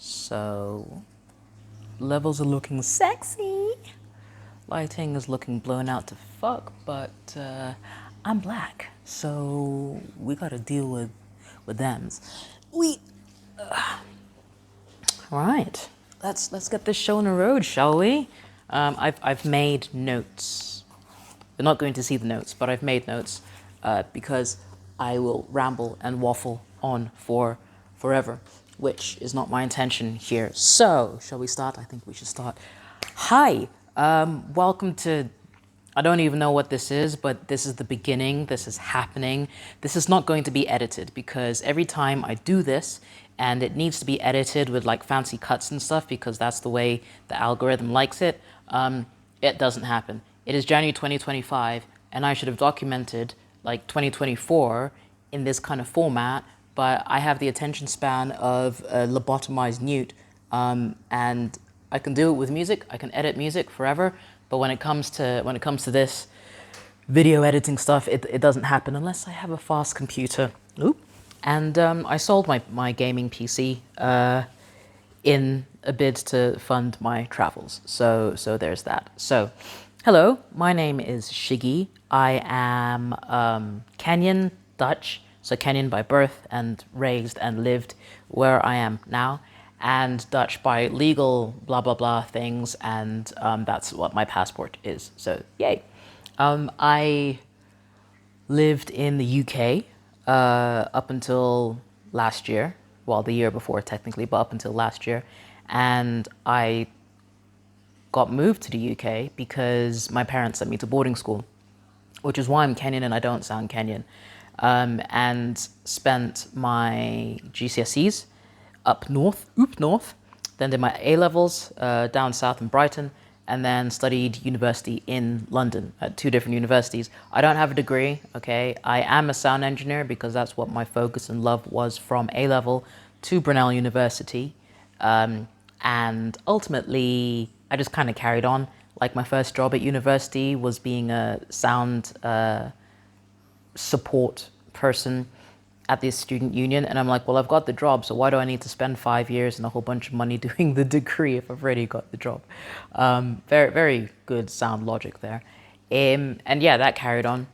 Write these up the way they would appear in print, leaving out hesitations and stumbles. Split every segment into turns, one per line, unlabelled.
So, levels are looking sexy. Lighting is looking blown out to fuck, but I'm black, so we gotta deal with thems. All right, let's get this show on the road, shall we? I've made notes. You're not going to see the notes, but I've made notes because I will ramble and waffle on for forever, which is not my intention here. So, shall we start? I think we should start. Hi, welcome to, I don't even know what this is, but this is the beginning. This is happening. This is not going to be edited because every time I do this, and it needs to be edited with like fancy cuts and stuff because that's the way the algorithm likes it, it doesn't happen. It is January 2025, and I should have documented like 2024 in this kind of format, but I have the attention span of a lobotomized newt, and I can do it with music. I can edit music forever, but when it comes to this video editing stuff, it doesn't happen unless I have a fast computer. Oop. And I sold my gaming PC in a bid to fund my travels. So there's that. So, hello, my name is Shiggy. I am Kenyan Dutch, so Kenyan by birth and raised and lived where I am now, and Dutch by legal blah blah blah things, and that's what my passport is. So yay. I lived in the UK up until last year, well, the year before technically, but up until last year, and I got moved to the UK because my parents sent me to boarding school, which is why I'm Kenyan and I don't sound Kenyan, and spent my GCSEs up north, then did my A-levels down south in Brighton, and then studied university in London at 2 different universities. I don't have a degree, okay? I am a sound engineer because that's what my focus and love was from A-level to Brunel University. And ultimately, I just kind of carried on. Like my first job at university was being a sound support person at this student union, and I'm like, well, I've got the job, so why do I need to spend 5 years and a whole bunch of money doing the degree if I've already got the job? Very, very good sound logic there. And yeah, that carried on.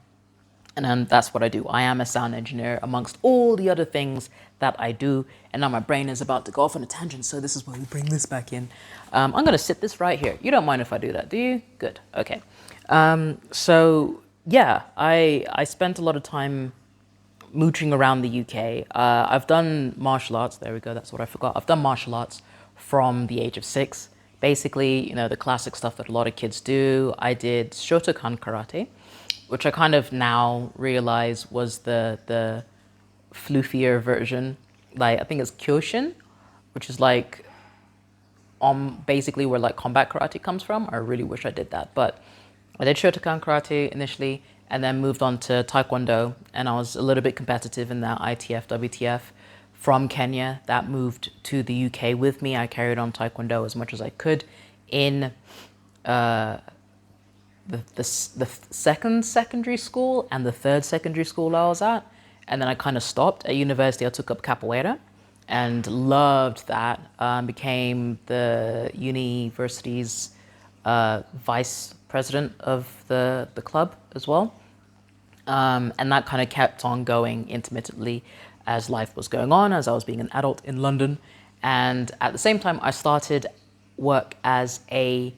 And that's what I do. I am a sound engineer amongst all the other things that I do. And now my brain is about to go off on a tangent, so this is why we bring this back in. I'm going to sit this right here. You don't mind if I do that, do you? Good. Okay. So yeah, I spent a lot of time mooching around the UK. I've done martial arts. There we go. That's what I forgot. I've done martial arts from the age of 6. Basically, you know, the classic stuff that a lot of kids do. I did Shotokan karate, which I kind of now realize was the floofier version. Like, I think it's Kyoshin, which is like basically where like combat karate comes from. I really wish I did that, but I did Shotokan karate initially, and then moved on to Taekwondo, and I was a little bit competitive in that ITF, WTF from Kenya. That moved to the UK with me. I carried on Taekwondo as much as I could in the second secondary school and the third secondary school I was at, and then I kind of stopped. At university, I took up capoeira and loved that. Became the university's vice president of the club as well. And that kind of kept on going intermittently as life was going on, as I was being an adult in London. And at the same time, I started work as a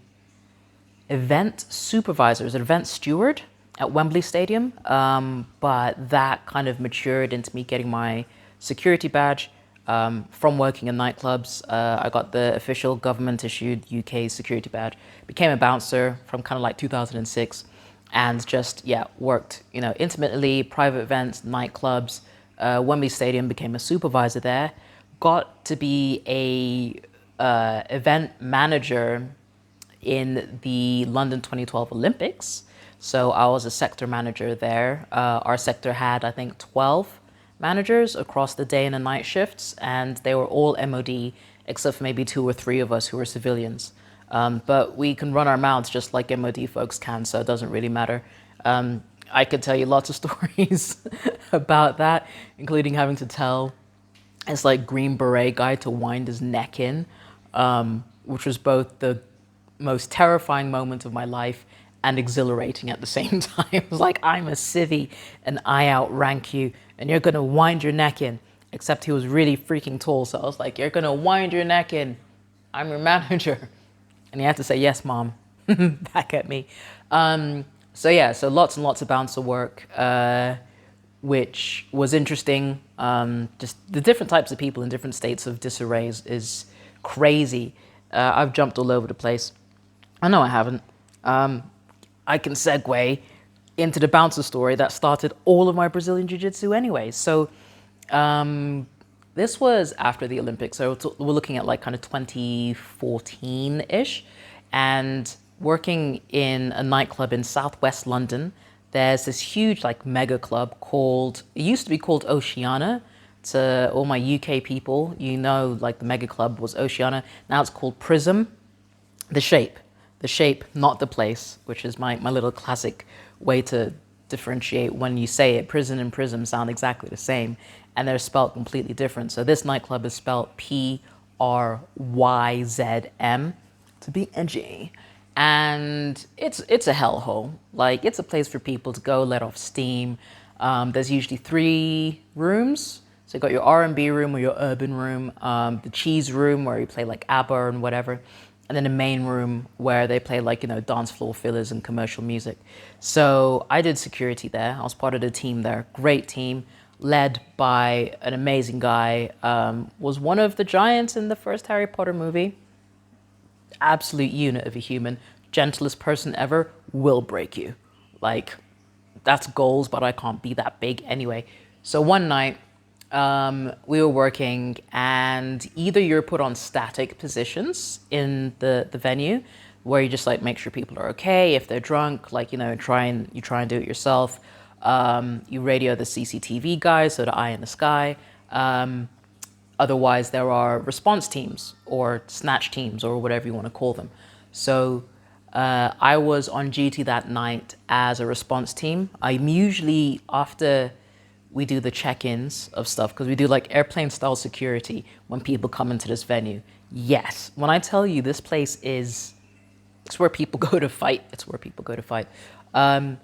event supervisor, as an event steward at Wembley Stadium. But that kind of matured into me getting my security badge. From working in nightclubs, I got the official government-issued UK security badge, became a bouncer from kind of like 2006, and just, yeah, worked, you know, intimately, private events, nightclubs. Wembley Stadium, became a supervisor there, got to be a event manager in the London 2012 Olympics. So I was a sector manager there. Our sector had, I think, 12 managers across the day and the night shifts, and they were all MOD, except for maybe 2 or 3 of us who were civilians. But we can run our mouths just like MOD folks can, so it doesn't really matter. I could tell you lots of stories about that, including having to tell this like Green Beret guy to wind his neck in, which was both the most terrifying moment of my life and exhilarating at the same time. It was like, I'm a civvy and I outrank you and you're gonna wind your neck in. Except he was really freaking tall, so I was like, you're gonna wind your neck in. I'm your manager. And he had to say, yes, mom, back at me. So yeah, so lots and lots of bouncer work, which was interesting. Just the different types of people in different states of disarray is crazy. I've jumped all over the place. I know I haven't. I can segue into the bouncer story that started all of my Brazilian Jiu Jitsu anyway. So this was after the Olympics. So we're looking at like kind of 2014-ish. And working in a nightclub in southwest London, there's this huge like mega club called, it used to be called Oceana. To all my UK people, you know, like the mega club was Oceana. Now it's called Prism. The shape, not the place, which is my little classic way to differentiate when you say it. Prison and Prism sound exactly the same, and they're spelled completely different. So this nightclub is spelled Pryzm, to be edgy. And it's a hellhole. Like, it's a place for people to go let off steam. There's usually 3 rooms. So you got your R&B room or your urban room, the cheese room where you play like ABBA and whatever, and then the main room where they play like, you know, dance floor fillers and commercial music. So I did security there. I was part of the team there. Great team, led by an amazing guy. Was one of the giants in the first Harry Potter movie. Absolute unit of a human. Gentlest person ever, will break you. Like, that's goals, but I can't be that big anyway. So one night, we were working, and either you're put on static positions in the venue where you just like make sure people are okay. If they're drunk, like, you know, you try and do it yourself. You radio the CCTV guys, so the eye in the sky. Otherwise, there are response teams or snatch teams or whatever you want to call them. So I was on duty that night as a response team. I'm usually, after we do the check-ins of stuff, because we do like airplane style security when people come into this venue. Yes, when I tell you this place it's where people go to fight. It's where people go to fight. After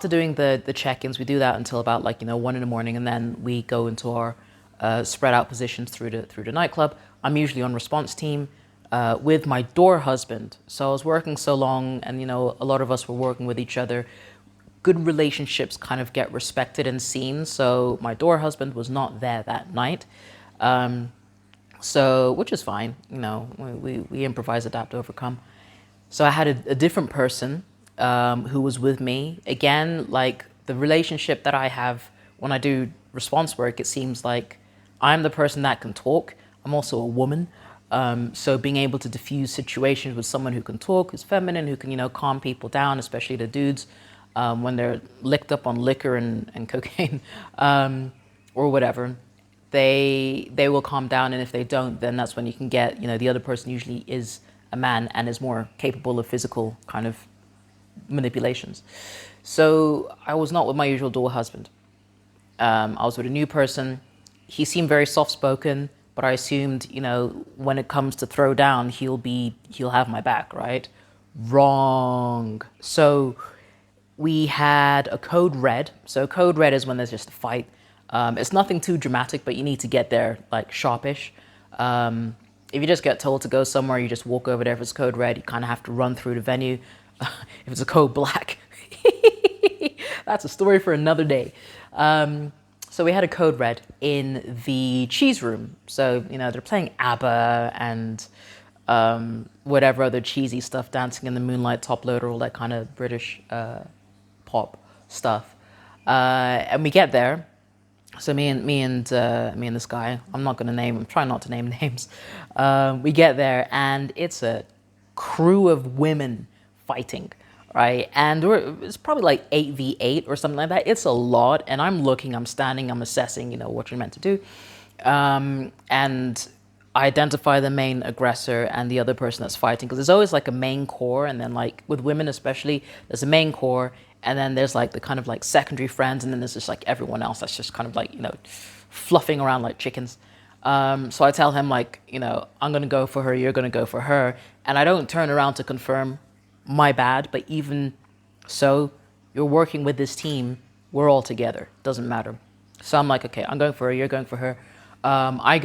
doing the check-ins, we do that until about like, you know, 1 a.m, and then we go into our spread out positions through the nightclub. I'm usually on response team with my door husband. So I was working so long, and you know, a lot of us were working with each other. Good relationships kind of get respected and seen. So my door husband was not there that night. So, which is fine. You know, we improvise, adapt, overcome. So I had a different person who was with me. Again, like the relationship that I have when I do response work, it seems like I'm the person that can talk. I'm also a woman. So being able to diffuse situations with someone who can talk, who's feminine, who can, you know, calm people down, especially the dudes, when they're licked up on liquor and cocaine, or whatever, they will calm down. And if they don't, then that's when you can get, you know, the other person usually is a man and is more capable of physical kind of manipulations. So I was not with my usual door husband. I was with a new person. He seemed very soft-spoken, but I assumed, you know, when it comes to throw down, he'll have my back, right? Wrong. So we had a code red. So code red is when there's just a fight. It's nothing too dramatic, but you need to get there like sharpish. If you just get told to go somewhere, you just walk over there. If it's code red, you kind of have to run through the venue. If it's a code black, that's a story for another day. So we had a code red in the cheese room. So, you know, they're playing ABBA and whatever other cheesy stuff, Dancing in the Moonlight, Top Loader, all that kind of British pop stuff. And we get there. So me and this guy, I'm trying not to name names. We get there, and it's a crew of women fighting, right? And it's probably like 8v8 or something like that. It's a lot, and I'm standing, I'm assessing, you know, what you're meant to do. And I identify the main aggressor and the other person that's fighting, because there's always like a main core, and then like with women especially, there's a main core, and then there's like the kind of like secondary friends, and then there's just like everyone else that's just kind of like, you know, fluffing around like chickens. So I tell him like, I'm going to go for her, you're going to go for her. And I don't turn around to confirm, my bad, but even so, you're working with this team, we're all together, doesn't matter. So I'm like, okay, I'm going for her, you're going for her. I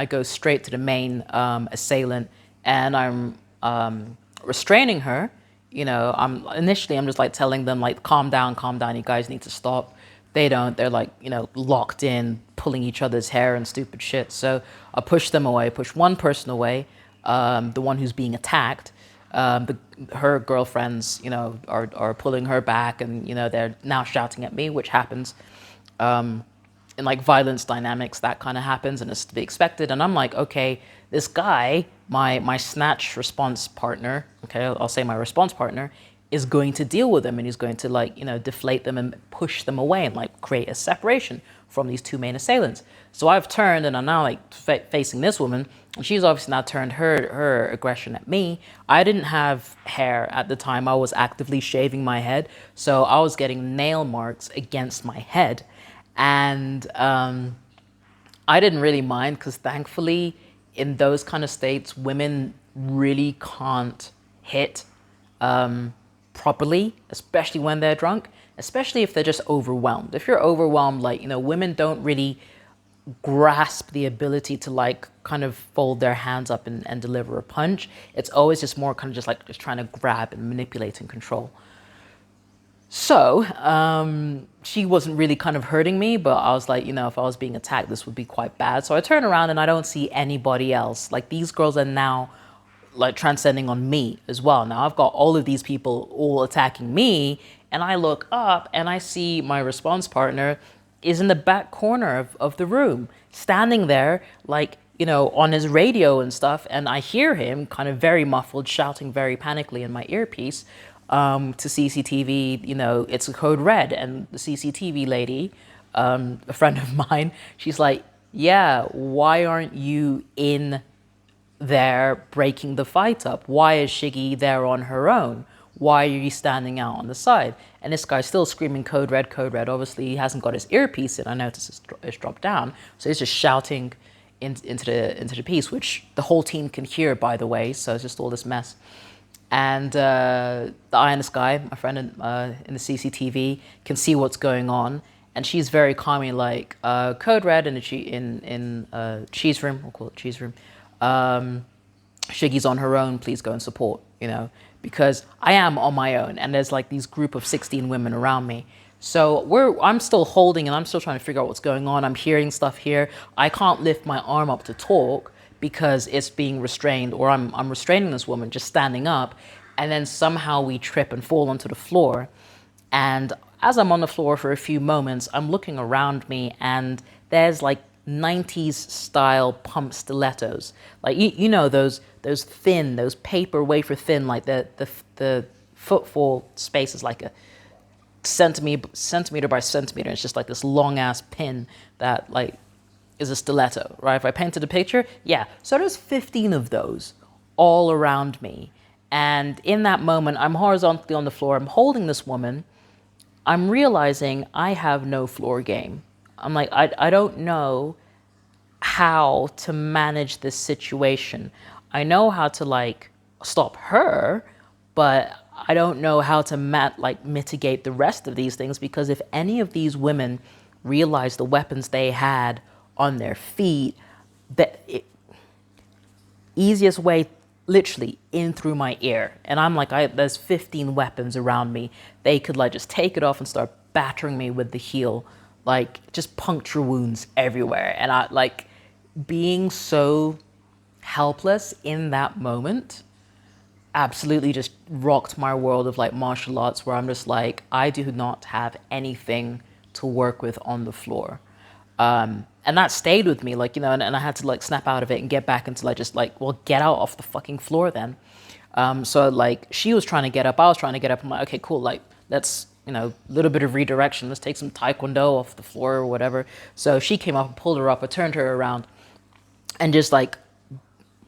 go straight to the main assailant, and I'm restraining her. I'm just like telling them like, calm down, you guys need to stop. They don't, they're like, locked in, pulling each other's hair and stupid shit. So I push them away, push one person away, the one who's being attacked. Her girlfriends, are pulling her back, and, they're now shouting at me, which happens. In like violence dynamics, that kind of happens, and it's to be expected. And I'm like, okay, this guy, my snatch response partner, okay, I'll say my response partner, is going to deal with them, and he's going to like, deflate them and push them away and like create a separation from these two main assailants. So I've turned, and I'm now like facing this woman, and she's obviously now turned her aggression at me. I didn't have hair at the time. I was actively shaving my head, so I was getting nail marks against my head. And I didn't really mind, because thankfully in those kind of states, women really can't hit properly, especially when they're drunk, especially if they're just overwhelmed. If you're overwhelmed, like, women don't really grasp the ability to like kind of fold their hands up and deliver a punch. It's always just more kind of just trying to grab and manipulate and control. So she wasn't really kind of hurting me, but I was like, if I was being attacked, this would be quite bad. So I turn around and I don't see anybody else. Like, these girls are now like transcending on me as well. Now I've got all of these people all attacking me, and I look up and I see my response partner is in the back corner of the room, standing there like, on his radio and stuff. And I hear him kind of very muffled, shouting very panically in my earpiece to CCTV, it's a code red. And the CCTV lady, a friend of mine, she's like, yeah, why aren't you in there breaking the fight up? Why is Shiggy there on her own? Why are you standing out on the side? And this guy's still screaming code red, code red. Obviously, he hasn't got his earpiece in. I noticed it's dropped down. So he's just shouting into the piece, which the whole team can hear, by the way. So it's just all this mess. And the Ionist guy, my friend in the CCTV, can see what's going on. And she's very calmly like, code red in cheese room, we'll call it cheese room. Shiggy's on her own, please go and support, because I am on my own, and there's like these group of 16 women around me. So I'm still holding, and I'm still trying to figure out what's going on. I'm hearing stuff here. I can't lift my arm up to talk because it's being restrained, or I'm restraining this woman just standing up, and then somehow we trip and fall onto the floor. And as I'm on the floor for a few moments, I'm looking around me, and there's like 90s style pump stilettos, like those thin, those paper wafer thin, like the footfall space is like a centimeter by centimeter. It's just like this long ass pin that like is a stiletto, right? If I painted a picture, yeah. So there's 15 of those all around me, and in that moment, I'm horizontally on the floor. I'm holding this woman. I'm realizing I have no floor game. I'm like, I don't know how to manage this situation. I know how to like stop her, but I don't know how to mitigate the rest of these things, because if any of these women realized the weapons they had on their feet, easiest way, literally in through my ear. And I'm like, there's 15 weapons around me. They could like just take it off and start battering me with the heel, like just puncture wounds everywhere. And I like being so helpless in that moment absolutely just rocked my world of like martial arts, where I'm just like, I do not have anything to work with on the floor. And that stayed with me, like, and I had to like snap out of it and get back into like, just like, well, get out off the fucking floor then. So like she was trying to get up, I was trying to get up. I'm like, okay, cool. Like, let's, a little bit of redirection. Let's take some taekwondo off the floor or whatever. So she came up and pulled her up. I turned her around and just like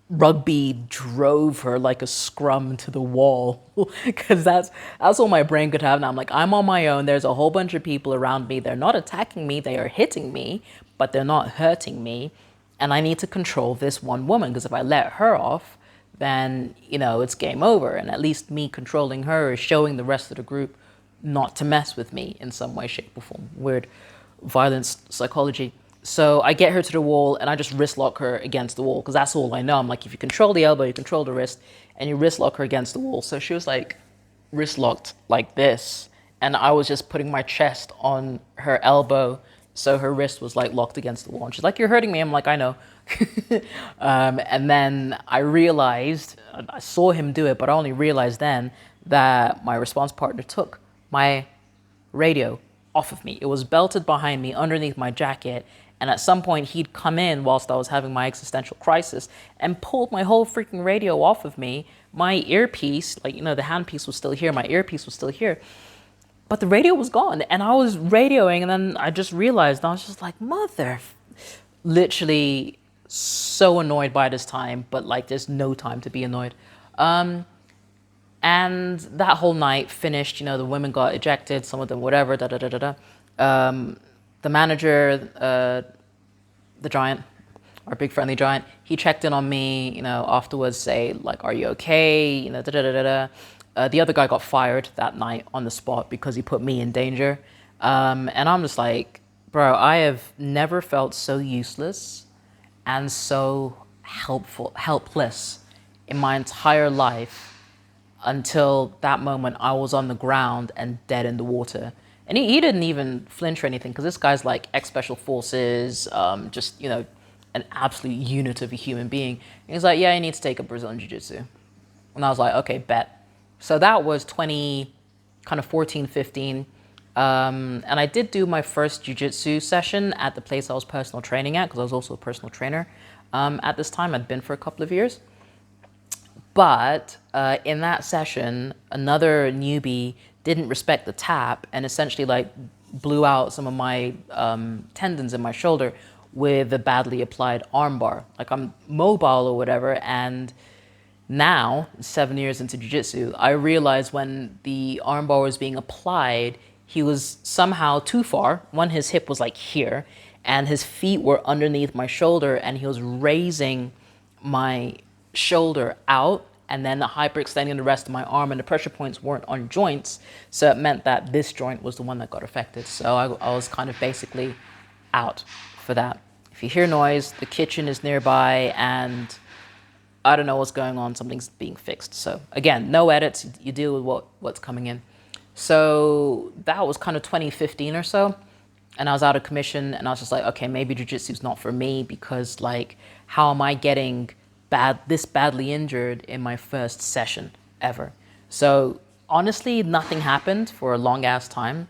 rugby drove her like a scrum to the wall, because that's all my brain could have. Now I'm like, I'm on my own. There's a whole bunch of people around me. They're not attacking me. They are hitting me, but they're not hurting me. And I need to control this one woman, because if I let her off, then, you know, it's game over. And at least me controlling her is showing the rest of the group not to mess with me in some way, shape, or form. Weird violence psychology. So I get her to the wall and I just wrist lock her against the wall, because that's all I know. I'm like, if you control the elbow, you control the wrist, and you wrist lock her against the wall. So she was like wrist locked like this, and I was just putting my chest on her elbow, so her wrist was like locked against the wall. And she's like, you're hurting me. I'm like, I know. And then I realized, I saw him do it, but I only realized then that my response partner took my radio off of me. It was belted behind me underneath my jacket. And at some point he'd come in whilst I was having my existential crisis and pulled my whole freaking radio off of me. My earpiece, like, you know, the handpiece was still here. My earpiece was still here. But the radio was gone. And I was radioing, and then I just realized, I was just like, literally so annoyed by this time, but like there's no time to be annoyed. And that whole night finished, you know, the women got ejected, some of them whatever, the manager, the giant, our big friendly giant, he checked in on me, you know, afterwards, say like, are you okay? You know, the other guy got fired that night on the spot because he put me in danger. And I'm just like, bro, I have never felt so useless and so helpless in my entire life until that moment. I was on the ground and dead in the water. And he didn't even flinch or anything, because this guy's like ex-special forces, just, you know, an absolute unit of a human being. And he's like, yeah, you need to take up Brazilian Jiu Jitsu. And I was like, okay, bet. So that was 14, 15. And I did do my first jiu-jitsu session at the place I was personal training at, because I was also a personal trainer at this time. I'd been for a couple of years. But in that session, another newbie didn't respect the tap and essentially like blew out some of my tendons in my shoulder with a badly applied armbar. Like, I'm mobile or whatever, and now, 7 years into jiu-jitsu, I realized when the armbar was being applied, he was somehow too far. One, his hip was like here, and his feet were underneath my shoulder, and he was raising my shoulder out and then hyperextending the rest of my arm, and the pressure points weren't on joints. So it meant that this joint was the one that got affected. So I was kind of basically out for that. If you hear noise, the kitchen is nearby, and I don't know what's going on. Something's being fixed. So again, no edits. You deal with what's coming in. So that was kind of 2015 or so. And I was out of commission, and I was just like, okay, maybe jiu-jitsu's not for me, because like, how am I getting this badly injured in my first session ever? So honestly, nothing happened for a long ass time.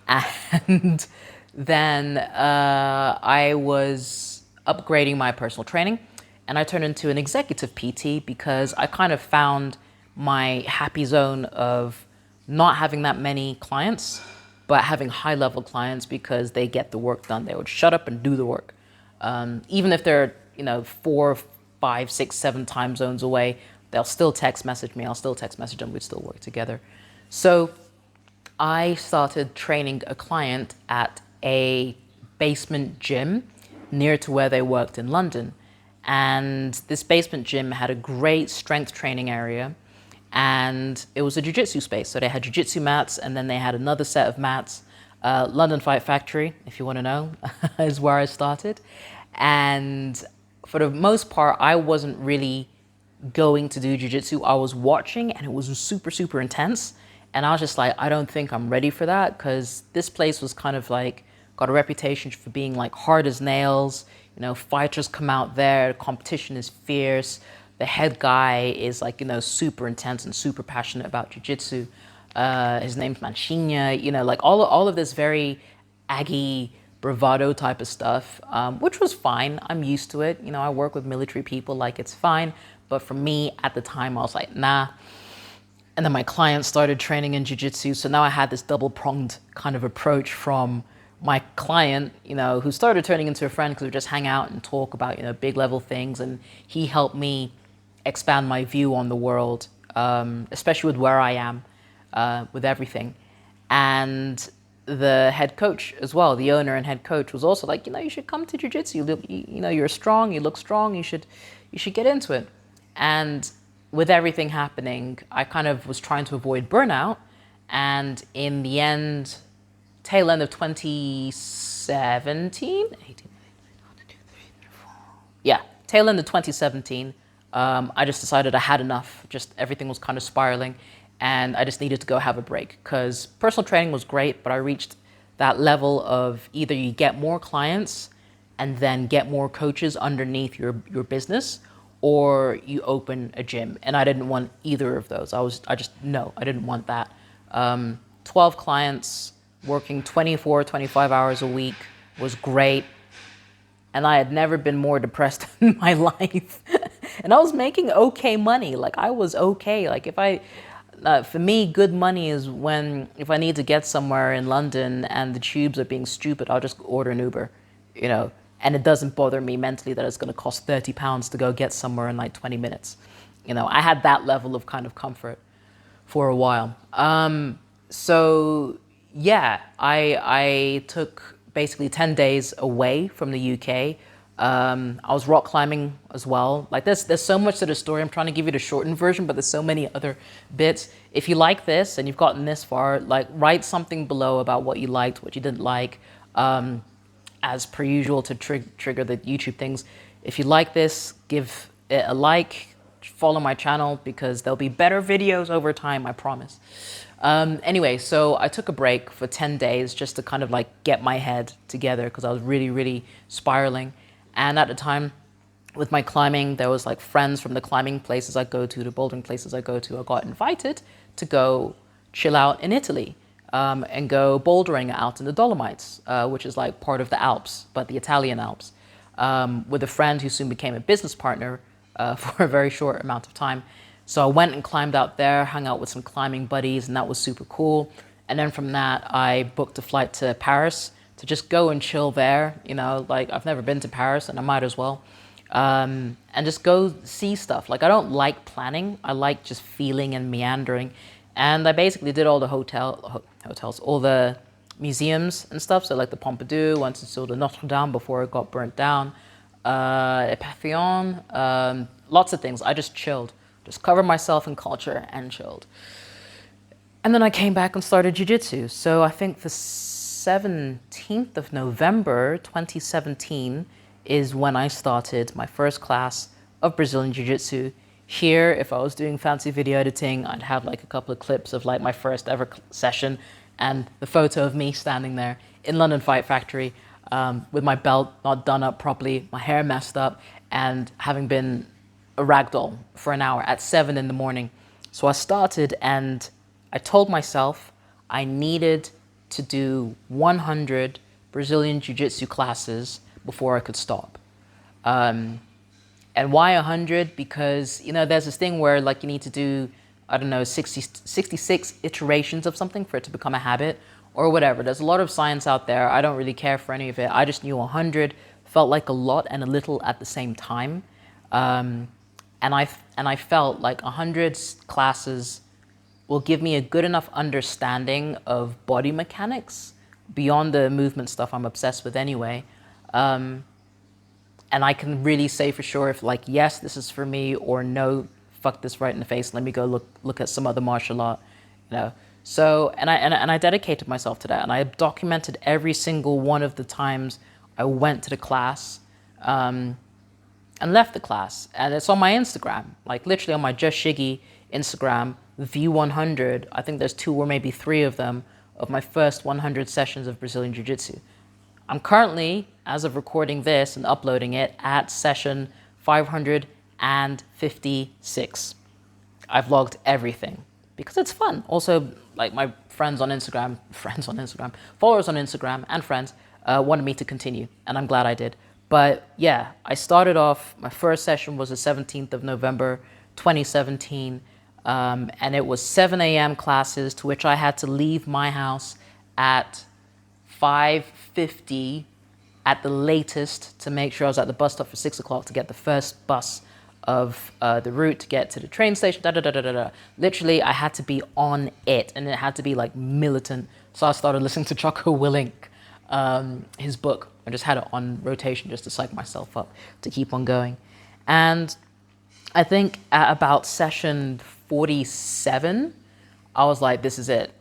And then I was upgrading my personal training, and I turned into an executive PT because I kind of found my happy zone of not having that many clients, but having high level clients, because they get the work done. They would shut up and do the work. Even if they're, you know, 4, 5, 6, 7 time zones away, they'll still text message me. I'll still text message them. We'd still work together. So I started training a client at a basement gym near to where they worked in London. And this basement gym had a great strength training area, and it was a jiu-jitsu space. So they had jiu-jitsu mats, and then they had another set of mats. London Fight Factory, if you want to know, is where I started. And for the most part, I wasn't really going to do jiu-jitsu. I was watching, and it was super, super intense. And I was just like, I don't think I'm ready for that, because this place was kind of like, got a reputation for being like hard as nails. You know, fighters come out there, competition is fierce. The head guy is like, you know, super intense and super passionate about jiu-jitsu. His name's Manchinha, you know, like all of this very aggy bravado type of stuff, which was fine. I'm used to it. You know, I work with military people, like it's fine. But for me at the time, I was like, nah. And then my clients started training in jiu-jitsu. So now I had this double-pronged kind of approach from my client, you know, who started turning into a friend because we just hang out and talk about, you know, big level things. And he helped me expand my view on the world, especially with where I am, with everything. And the head coach as well, the owner and head coach, was also like, you should come to jiu-jitsu. You're strong, you look strong, you should get into it. And with everything happening, I kind of was trying to avoid burnout. And in the end, tail end of 2017, tail end of 2017, I just decided I had enough. Just everything was kind of spiraling, and I just needed to go have a break, because personal training was great, but I reached that level of either you get more clients and then get more coaches underneath your business, or you open a gym. And I didn't want either of those. I didn't want that. 12 clients working 24, 25 hours a week was great. And I had never been more depressed in my life. And I was making okay money. Like, I was okay. Like, for me, good money is if I need to get somewhere in London and the tubes are being stupid, I'll just order an Uber, and it doesn't bother me mentally that it's going to cost £30 to go get somewhere in like 20 minutes. I had that level of kind of comfort for a while. So yeah, I took basically 10 days away from the UK. I was rock climbing as well. Like, there's so much to the story. I'm trying to give you the shortened version, but there's so many other bits. If you like this and you've gotten this far, like, write something below about what you liked, what you didn't like. As per usual, to trigger the YouTube things. If you like this, give it a like, follow my channel, because there'll be better videos over time, I promise. Anyway, so I took a break for 10 days just to kind of like get my head together, because I was really, really spiraling. And at the time, with my climbing, there was like friends from the climbing places I go to, the bouldering places I go to. I got invited to go chill out in Italy, and go bouldering out in the Dolomites, which is like part of the Alps, but the Italian Alps, with a friend who soon became a business partner for a very short amount of time. So I went and climbed out there, hung out with some climbing buddies, and that was super cool. And then from that, I booked a flight to Paris to just go and chill there. Like, I've never been to Paris, and I might as well. And just go see stuff. Like, I don't like planning. I like just feeling and meandering. And I basically did all the hotels, all the museums and stuff. So like the Pompidou, went to saw the Notre Dame before it got burnt down, Papillon, lots of things. I just chilled, just covered myself in culture and chilled. And then I came back and started jiu-jitsu. So I think the 17th of November, 2017 is when I started my first class of Brazilian Jiu-Jitsu. Here, if I was doing fancy video editing, I'd have like a couple of clips of like my first ever session and the photo of me standing there in London Fight Factory, with my belt not done up properly, my hair messed up, and having been a ragdoll for an hour at 7 in the morning. So I started, and I told myself I needed to do 100 Brazilian Jiu-Jitsu classes before I could stop. And why 100? Because, there's this thing where like you need to do, 66 iterations of something for it to become a habit or whatever. There's a lot of science out there. I don't really care for any of it. I just knew 100 felt like a lot and a little at the same time. And I felt like 100 classes will give me a good enough understanding of body mechanics beyond the movement stuff I'm obsessed with anyway. And I can really say for sure if like, yes, this is for me, or no, fuck this right in the face. Let me go look at some other martial art, So, and I dedicated myself to that, and I documented every single one of the times I went to the class, and left the class. And it's on my Instagram, like literally on my Just Shiggy Instagram, view 100. I think there's 2 or maybe 3 of them of my first 100 sessions of Brazilian Jiu-Jitsu. I'm currently, as of recording this and uploading it, at session 556. I've logged everything because it's fun. Also, like my followers on Instagram and friends wanted me to continue, and I'm glad I did. But yeah, I started off, my first session was the 17th of November, 2017, and it was 7 a.m. classes, to which I had to leave my house at 5:50 at the latest to make sure I was at the bus stop for 6 o'clock to get the first bus the route to get to the train station, da da da da da da. Literally, I had to be on it, and it had to be like militant. So I started listening to Jocko Willink, his book. I just had it on rotation just to psych myself up to keep on going. And I think at about session 47, I was like, this is it.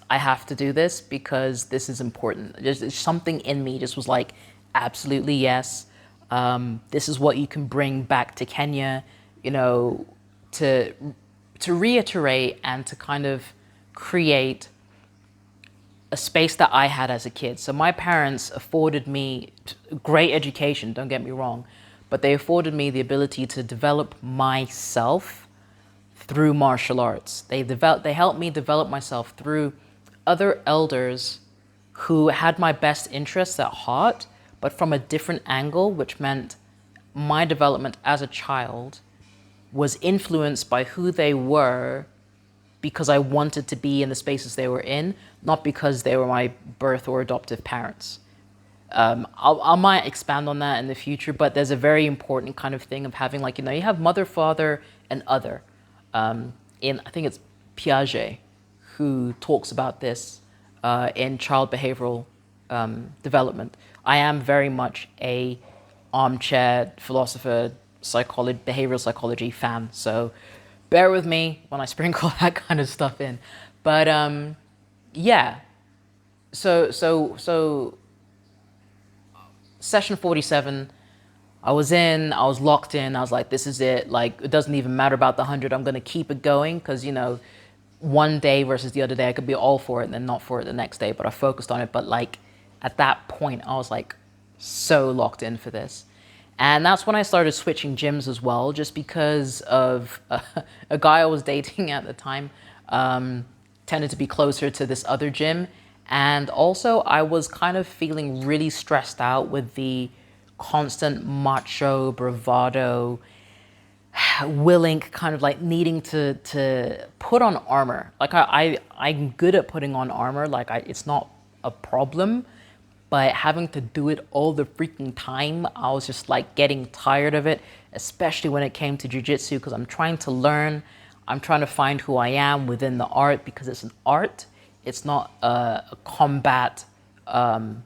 I have to do this because this is important. There's something in me just was like, absolutely yes. This is what you can bring back to Kenya, you know, to reiterate and to kind of create a space that I had as a kid. So my parents afforded me great education, don't get me wrong, but they afforded me the ability to develop myself through martial arts. They helped me develop myself through other elders who had my best interests at heart, but from a different angle, which meant my development as a child was influenced by who they were because I wanted to be in the spaces they were in, not because they were my birth or adoptive parents. I might expand on that in the future, but there's a very important kind of thing of having, like, you know, you have mother, father, and other. I think it's Piaget who talks about this in child behavioral development. I am very much a armchair philosopher, behavioral psychology fan, so bear with me when I sprinkle that kind of stuff in. But yeah, so session 47, I was locked in. I was like, this is it. Like, it doesn't even matter about the 100. I'm going to keep it going because, you know, one day versus the other day, I could be all for it and then not for it the next day, but I focused on it. But like at that point, I was like so locked in for this. And that's when I started switching gyms as well, just because of a guy I was dating at the time tended to be closer to this other gym. And also I was kind of feeling really stressed out with the constant macho bravado, Willink kind of like needing to put on armor. Like I'm good at putting on armor. Like it's not a problem. But having to do it all the freaking time, I was just like getting tired of it, especially when it came to jiu-jitsu, because I'm trying to learn. I'm trying to find who I am within the art, because it's an art. It's not a combat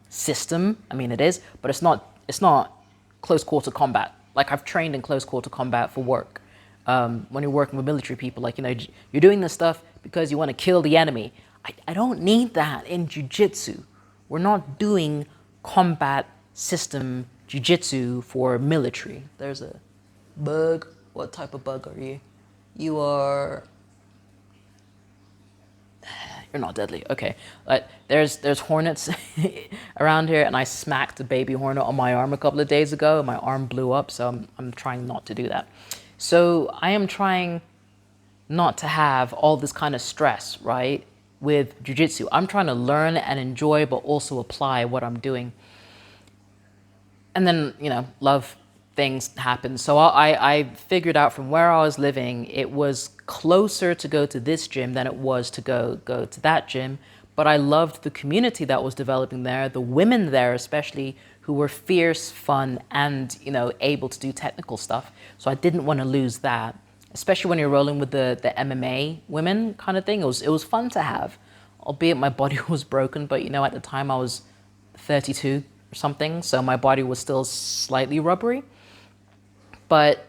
system. I mean, it is, but it's not close quarter combat. Like I've trained in close quarter combat for work. When you're working with military people, like, you know, you're doing this stuff because you want to kill the enemy. I don't need that in jiu-jitsu. We're not doing combat system jiu-jitsu for military. There's a bug. What type of bug are you? You are... You're not deadly. Okay. There's hornets around here, and I smacked a baby hornet on my arm a couple of days ago. My arm blew up, so I'm trying not to do that. So I am trying not to have all this kind of stress, right? With jiu-jitsu. I'm trying to learn and enjoy, but also apply what I'm doing. And then, you know, love things happen. So I figured out from where I was living, it was closer to go to this gym than it was to go to that gym. But I loved the community that was developing there, the women there especially, who were fierce, fun, and, you know, able to do technical stuff. So I didn't want to lose that. Especially when you're rolling with the MMA women kind of thing. It was fun to have, albeit my body was broken. But, you know, at the time I was 32 or something, so my body was still slightly rubbery. But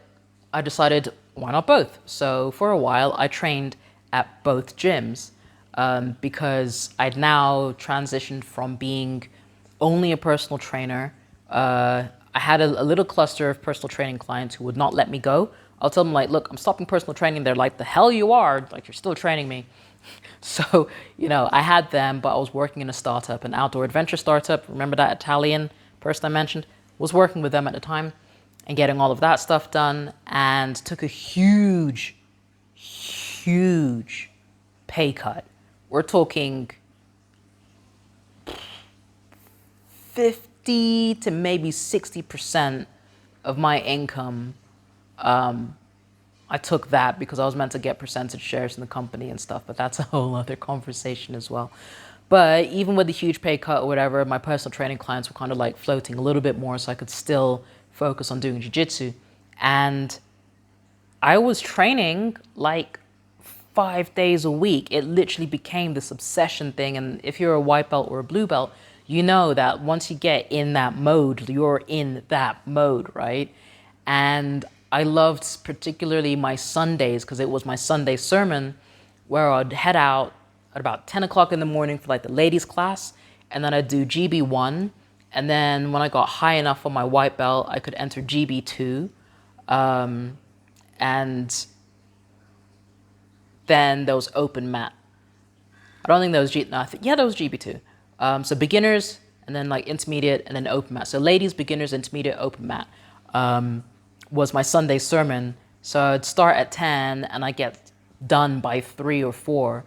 I decided, why not both? So for a while, I trained at both gyms because I'd now transitioned from being only a personal trainer. I had a little cluster of personal training clients who would not let me go. I'll tell them, like, look, I'm stopping personal training. They're like, the hell you are? Like, you're still training me. So, you know, I had them, but I was working in a startup, an outdoor adventure startup. Remember that Italian person I mentioned? Was working with them at the time and getting all of that stuff done, and took a huge pay cut. We're talking 50 to maybe 60% of my income. I took that because I was meant to get percentage shares in the company and stuff, but that's a whole other conversation as well. But even with the huge pay cut or whatever, my personal training clients were kind of like floating a little bit more, so I could still focus on doing jiu-jitsu. And I was training like 5 days a week. It literally became this obsession thing. And if you're a white belt or a blue belt, you know that once you get in that mode, you're in that mode, right? And I loved particularly my Sundays, because it was my Sunday sermon where I'd head out at about 10 o'clock in the morning for like the ladies class, and then I'd do GB1. And then when I got high enough on my white belt, I could enter GB2. And then there was open mat. I don't think there was there was GB2. So beginners, and then like intermediate, and then open mat. So ladies, beginners, intermediate, open mat was my Sunday sermon. So I'd start at 10 and I get done by 3 or 4.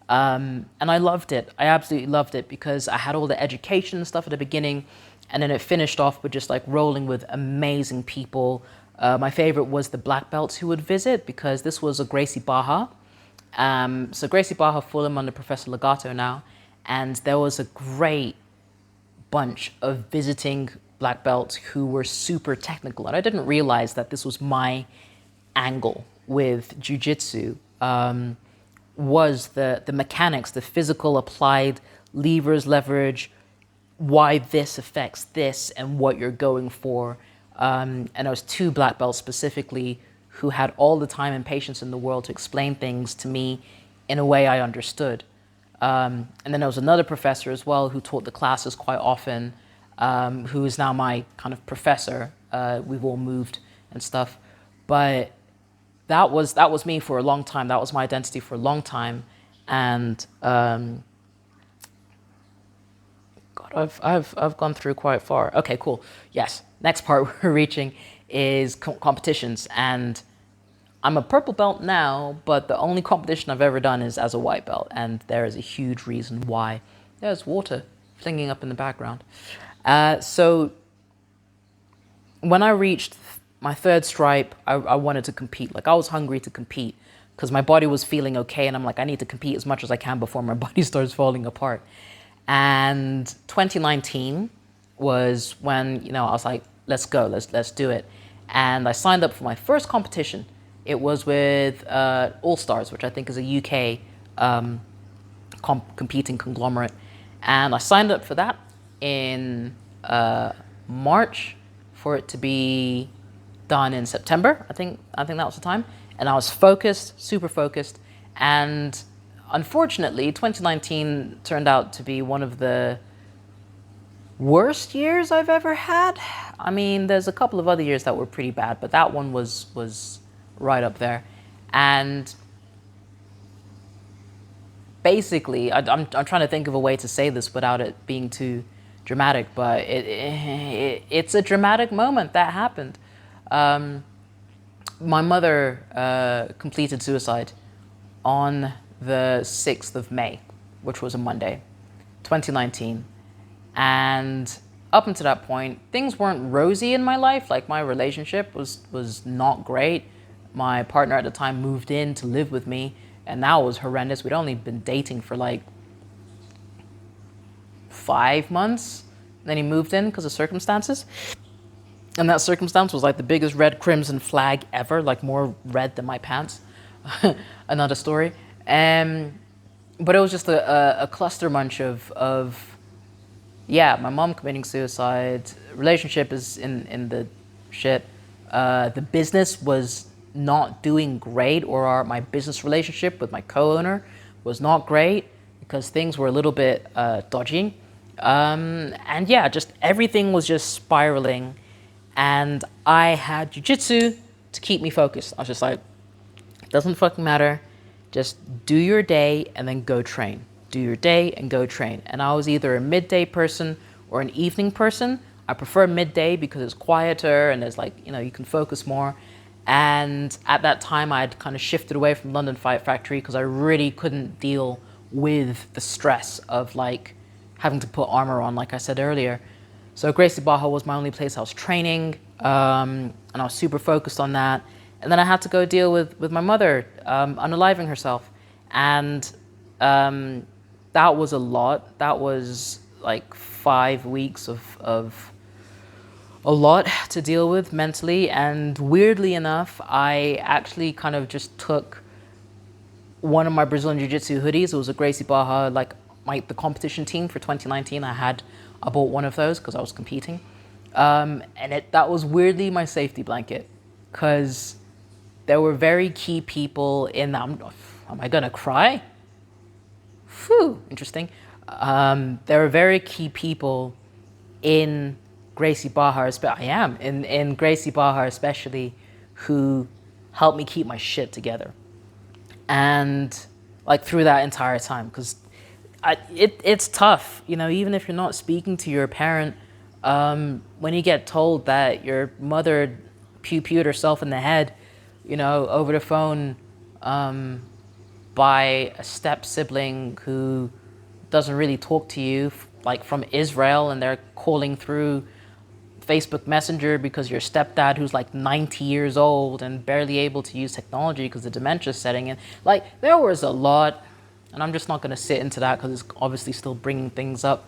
And I loved it. I absolutely loved it because I had all the education and stuff at the beginning, and then it finished off with just like rolling with amazing people. My favorite was the black belts who would visit, because this was a Gracie Baja. So Gracie Baja Fulham under Professor Legato now, and there was a great bunch of visiting black belts who were super technical, and I didn't realize that this was my angle with jiu-jitsu, was the mechanics, the physical applied levers, leverage, why this affects this and what you're going for. And there was 2 black belts specifically who had all the time and patience in the world to explain things to me in a way I understood. And then there was another professor as well who taught the classes quite often, who is now my kind of professor. We've all moved and stuff. But that was me for a long time. That was my identity for a long time. And God, I've gone through quite far. Okay, cool. Yes, next part we're reaching is competitions, and I'm a purple belt now, but the only competition I've ever done is as a white belt, and there is a huge reason why. There's water flinging up in the background. So when I reached my 3rd stripe, I wanted to compete. Like, I was hungry to compete because my body was feeling okay, and I'm like, I need to compete as much as I can before my body starts falling apart. And 2019 was when, I was like, let's go, let's do it. And I signed up for my first competition. It was with All Stars, which I think is a UK competing conglomerate. And I signed up for that in March for it to be done in September. I think that was the time. And I was focused, super focused. And unfortunately, 2019 turned out to be one of the worst years I've ever had. I mean, there's a couple of other years that were pretty bad, but that one was right up there. And basically, I'm trying to think of a way to say this without it being too dramatic, but it's a dramatic moment that happened. My mother completed suicide on the 6th of May, which was a Monday, 2019. And up until that point, things weren't rosy in my life. Like, my relationship was not great. My partner at the time moved in to live with me, and that was horrendous. We'd only been dating for like 5 months. And then he moved in because of circumstances. And that circumstance was like the biggest red crimson flag ever, like more red than my pants. Another story. But it was just a cluster munch of my mom committing suicide, relationship is in the shit. The business was not doing great, or my business relationship with my co-owner was not great because things were a little bit dodgy. And yeah, just everything was just spiraling. And I had jiu-jitsu to keep me focused. I was just like, it doesn't fucking matter. Just do your day and then go train. Do your day and go train. And I was either a midday person or an evening person. I prefer midday because it's quieter and there's like, you can focus more. And at that time, I'd kind of shifted away from London Fight Factory because I really couldn't deal with the stress of like having to put armor on, like I said earlier. So Gracie Baja was my only place I was training, and I was super focused on that. And then I had to go deal with my mother unaliving herself. And that was a lot. That was like 5 weeks of a lot to deal with mentally. And weirdly enough, I actually kind of just took one of my Brazilian Jiu Jitsu hoodies. It was a Gracie Barra, like the competition team for 2019. I bought one of those because I was competing. And that was weirdly my safety blanket, because there were very key people in that. Am I gonna cry? Phew, interesting. There were very key people in Gracie Barra, in Gracie Barra especially, who helped me keep my shit together. And like through that entire time, because it's tough, you know, even if you're not speaking to your parent, when you get told that your mother pew-pewed herself in the head, you know, over the phone, by a step sibling who doesn't really talk to you, like from Israel, and they're calling through Facebook Messenger because your stepdad, who's like 90 years old and barely able to use technology because the dementia's setting in. Like, there was a lot, and I'm just not going to sit into that because it's obviously still bringing things up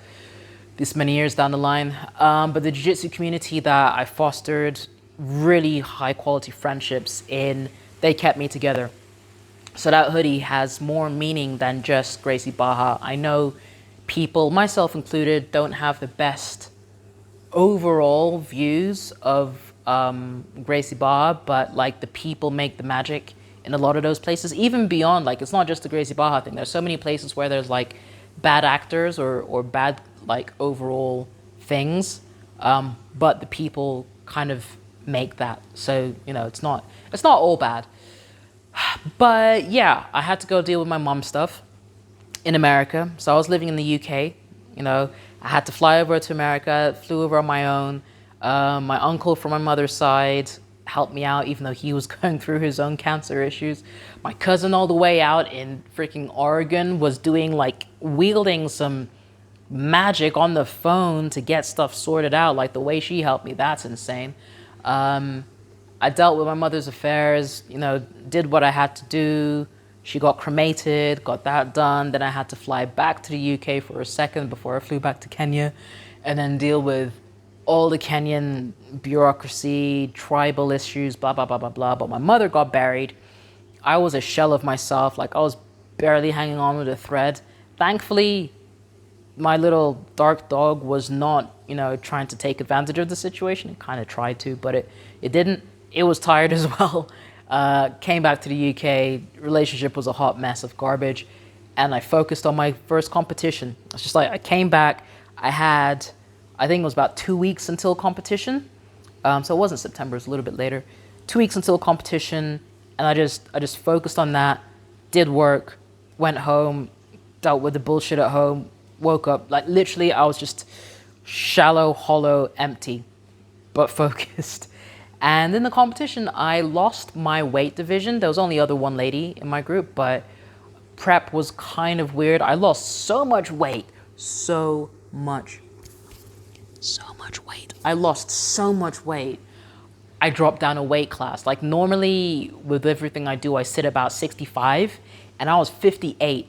this many years down the line. But the jiu-jitsu community that I fostered really high quality friendships in, they kept me together. So that hoodie has more meaning than just Gracie Barra. I know people, myself included, don't have the best overall views of Gracie Barra, but like the people make the magic in a lot of those places, even beyond, like, it's not just the Gracie Barra thing. There's so many places where there's like bad actors or bad like overall things, but the people kind of make that. So, you know, it's not all bad. But yeah, I had to go deal with my mom's stuff in America. So I was living in the UK, you know, I had to fly over to America, flew over on my own. My uncle from my mother's side helped me out, even though he was going through his own cancer issues. My cousin all the way out in freaking Oregon was doing like wielding some magic on the phone to get stuff sorted out. Like the way she helped me, that's insane. I dealt with my mother's affairs, you know, did what I had to do. She got cremated, got that done. Then I had to fly back to the UK for a second before I flew back to Kenya, and then deal with all the Kenyan bureaucracy, tribal issues, blah, blah, blah, blah, blah. But my mother got buried. I was a shell of myself. Like, I was barely hanging on with a thread. Thankfully, my little dark dog was not, you know, trying to take advantage of the situation. It kind of tried to, but it didn't. It was tired as well. Came back to the UK. Relationship was a hot mess of garbage. And I focused on my first competition. It's just like, I came back. I think it was about 2 weeks until competition. So it wasn't September, it was a little bit later. 2 weeks until competition. And I just focused on that, did work, went home, dealt with the bullshit at home, woke up. Like, literally, I was just shallow, hollow, empty, but focused. And in the competition, I lost my weight division. There was only one lady in my group, but prep was kind of weird. I lost so much weight. So much weight. I lost so much weight. I dropped down a weight class. Like, normally, with everything I do, I sit about 65, and I was 58.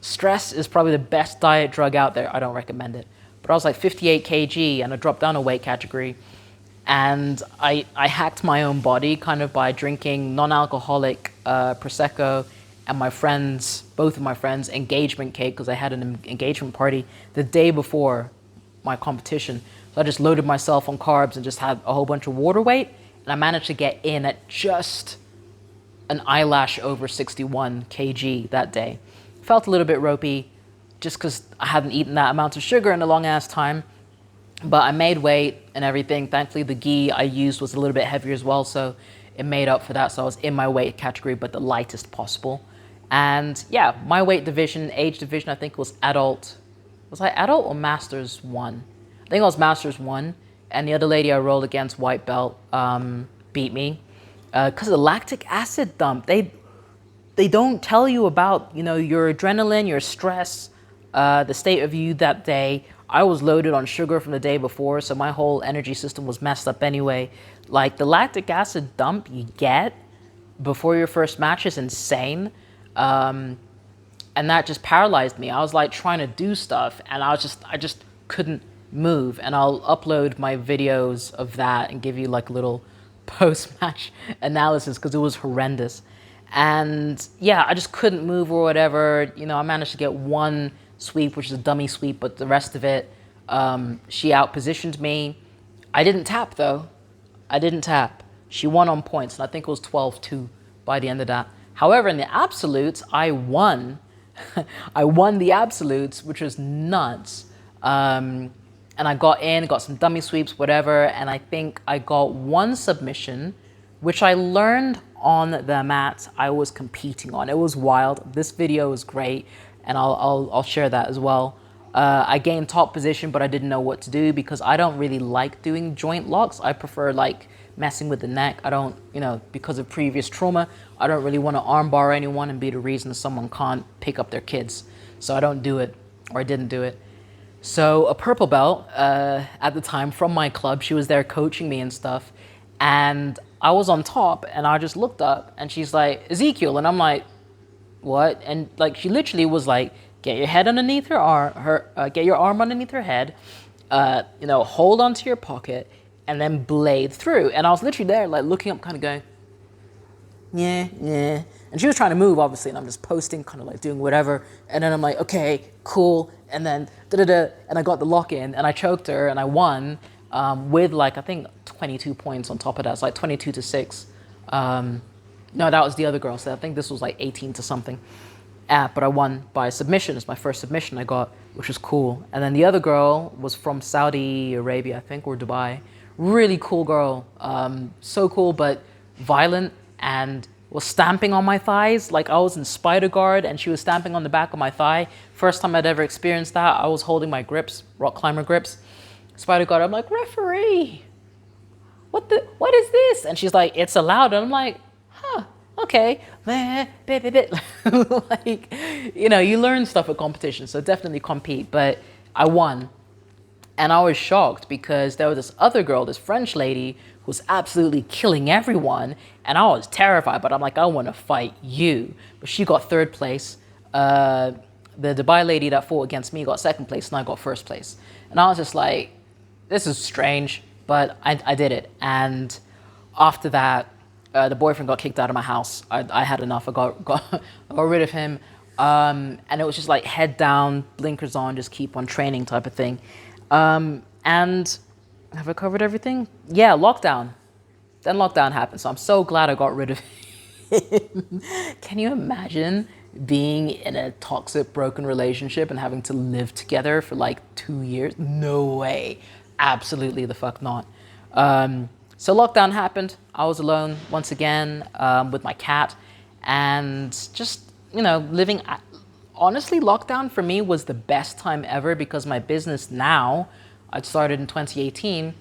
Stress is probably the best diet drug out there. I don't recommend it. But I was like 58 kg, and I dropped down a weight category. And I hacked my own body kind of by drinking non-alcoholic Prosecco and both of my friends' engagement cake, because I had an engagement party the day before my competition. So I just loaded myself on carbs and just had a whole bunch of water weight. And I managed to get in at just an eyelash over 61 kg that day. Felt a little bit ropey just because I hadn't eaten that amount of sugar in a long ass time. But I made weight and everything. Thankfully, the gi I used was a little bit heavier as well, so it made up for that. So I was in my weight category, but the lightest possible. And yeah, my weight division, age division, I think was adult. Was I adult or Masters 1? I think I was Masters 1. And the other lady I rolled against, white belt, beat me. Because of the lactic acid dump. They don't tell you about, you know, your adrenaline, your stress, the state of you that day. I was loaded on sugar from the day before, so my whole energy system was messed up anyway. Like, the lactic acid dump you get before your first match is insane. And that just paralyzed me. I was like trying to do stuff, and I just couldn't move. And I'll upload my videos of that and give you like a little post-match analysis because it was horrendous. And yeah, I just couldn't move or whatever. You know, I managed to get one sweep, which is a dummy sweep, but the rest of it, she outpositioned me. I didn't tap though. I didn't tap. She won on points, and I think it was 12-2 by the end of that. However, in the absolutes, I won. I won the absolutes, which was nuts. And I got some dummy sweeps, whatever, and I think I got one submission, which I learned on the mat I was competing on. It was wild. This video was great, and I'll share that as well. I gained top position, but I didn't know what to do because I don't really like doing joint locks. I prefer like messing with the neck. I don't, you know, because of previous trauma, I don't really want to armbar anyone and be the reason someone can't pick up their kids. So I don't do it, or I didn't do it. So a purple belt at the time from my club, she was there coaching me and stuff. And I was on top and I just looked up and she's like, Ezekiel. And I'm like, what? And like, she literally was like, get your head underneath her arm, get your arm underneath her head, you know, hold onto your pocket and then blade through. And I was literally there like looking up kind of going, yeah. And she was trying to move obviously, and I'm just posting, kind of like doing whatever. And then I'm like, okay, cool. And then and I got the lock in and I choked her and I won with like, I think 22 points on top of that. It's like 22-6. No, that was the other girl. So I think this was like 18 to something. But I won by submission. It's my first submission I got, which was cool. And then the other girl was from Saudi Arabia, I think, or Dubai. Really cool girl. So cool, but violent, and was stamping on my thighs. Like I was in spider guard and she was stamping on the back of my thigh. First time I'd ever experienced that. I was holding my grips, rock climber grips, spider guard. I'm like, referee, what is this? And she's like, it's allowed. And I'm like, huh, okay. Like, you know, you learn stuff at competition, so definitely compete. But I won. And I was shocked because there was this other girl, this French lady, who was absolutely killing everyone. And I was terrified, but I'm like, I want to fight you. But she got third place. The Dubai lady that fought against me got second place, and I got first place. And I was just like, this is strange, but I did it. And after that, the boyfriend got kicked out of my house. I had enough. I got rid of him. And it was just like head down, blinkers on, just keep on training type of thing. And have I covered everything? Yeah, lockdown. Then lockdown happened. So I'm so glad I got rid of him. Can you imagine being in a toxic, broken relationship and having to live together for like 2 years? No way. Absolutely the fuck not. So lockdown happened. I was alone once again with my cat and just, you know, living. Honestly, lockdown for me was the best time ever because my business now, I started in 2018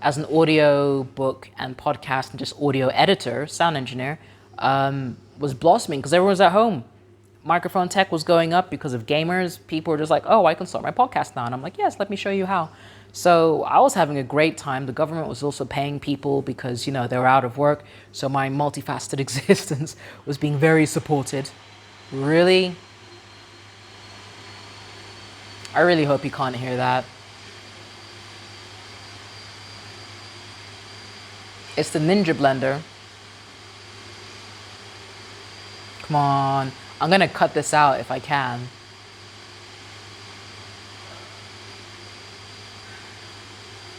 as an audio book and podcast and just audio editor, sound engineer, was blossoming because everyone was at home. Microphone tech was going up because of gamers. People were just like, oh, I can start my podcast now. And I'm like, yes, let me show you how. So I was having a great time. The government was also paying people because, you know, they were out of work. So my multifaceted existence was being very supported. Really? I really hope you can't hear that. It's the Ninja blender. Come on. I'm gonna cut this out if I can.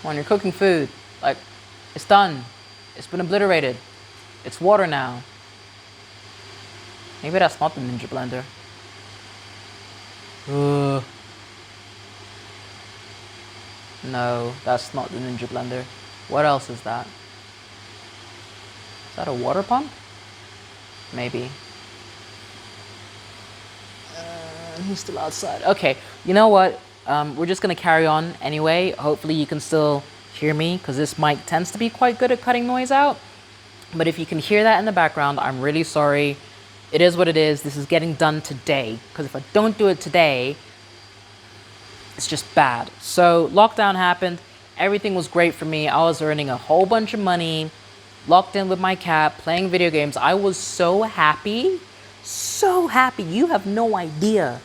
When you're cooking food, like, it's done. It's been obliterated. It's water now. Maybe that's not the Ninja blender. No, that's not the Ninja blender. What else is that? Is that a water pump? Maybe. He's still outside. Okay, you know what? We're just gonna carry on anyway. Hopefully you can still hear me because this mic tends to be quite good at cutting noise out. But if you can hear that in the background, I'm really sorry. It is what it is. This is getting done today because if I don't do it today, it's just bad. So lockdown happened. Everything was great for me. I was earning a whole bunch of money, locked in with my cat, playing video games. I was so happy. So happy. You have no idea.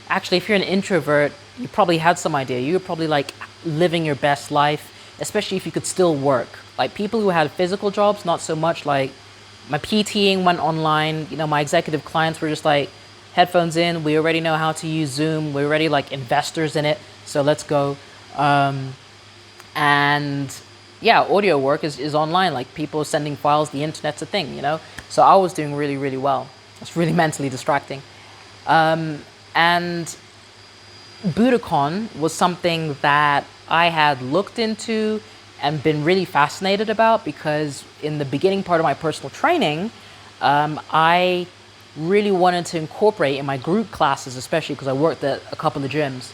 Actually, if you're an introvert, you probably had some idea. You were probably like, living your best life, especially if you could still work. Like people who had physical jobs, not so much. Like my PTing went online. You know, my executive clients were just like, headphones in. We already know how to use Zoom. We're already like investors in it. So let's go. And yeah, audio work is online. Like people sending files, the internet's a thing, you know? So I was doing really, really well. It's really mentally distracting. And Budokan was something that I had looked into and been really fascinated about, because in the beginning part of my personal training, I really wanted to incorporate in my group classes, especially because I worked at a couple of gyms,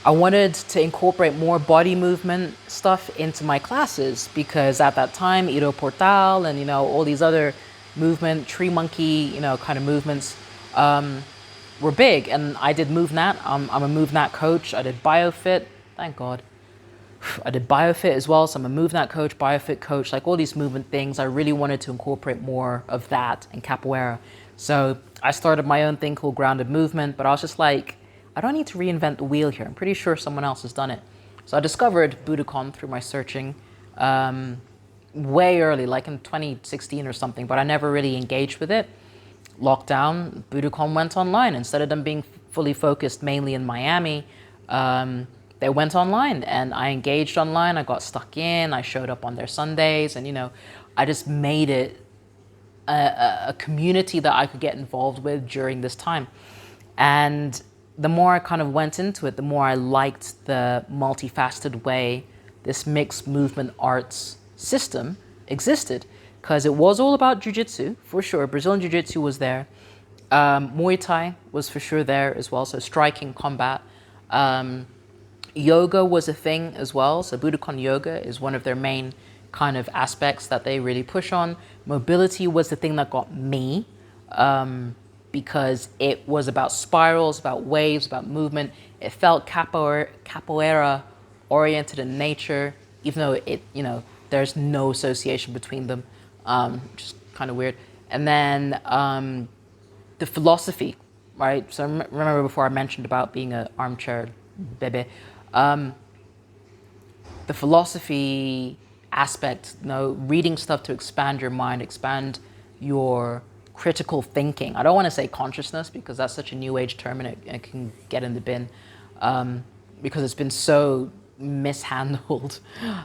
I wanted to incorporate more body movement stuff into my classes, because at that time, Ido Portal and, you know, all these other movement, tree monkey, you know, kind of movements were big. And I did MoveNat. I'm a MoveNat coach. I did BioFit. Thank God. I did BioFit as well. So I'm a MoveNat coach, BioFit coach, like all these movement things. I really wanted to incorporate more of that in capoeira. So I started my own thing called Grounded Movement, but I was just like, I don't need to reinvent the wheel here. I'm pretty sure someone else has done it. So I discovered Budokan through my searching way early, like in 2016 or something, but I never really engaged with it. Lockdown, Budokan went online. Instead of them being fully focused mainly in Miami, they went online, and I engaged online. I got stuck in. I showed up on their Sundays, and, you know, I just made it a community that I could get involved with during this time. And the more I kind of went into it, the more I liked the multifaceted way this mixed movement arts system existed, because it was all about jiu-jitsu, for sure. Brazilian Jiu Jitsu was there. Muay Thai was for sure there as well, so striking, combat. Yoga was a thing as well, so Budokan Yoga is one of their main kind of aspects that they really push on. Mobility was the thing that got me, because it was about spirals, about waves, about movement. It felt capoeira oriented in nature, even though it, you know, there's no association between them, which is kind of weird. And then the philosophy, right? So remember before I mentioned about being an armchair bebe. The philosophy aspect, you know, reading stuff to expand your mind, expand your critical thinking. I don't want to say consciousness, because that's such a new age term, and it can get in the bin, because it's been so mishandled.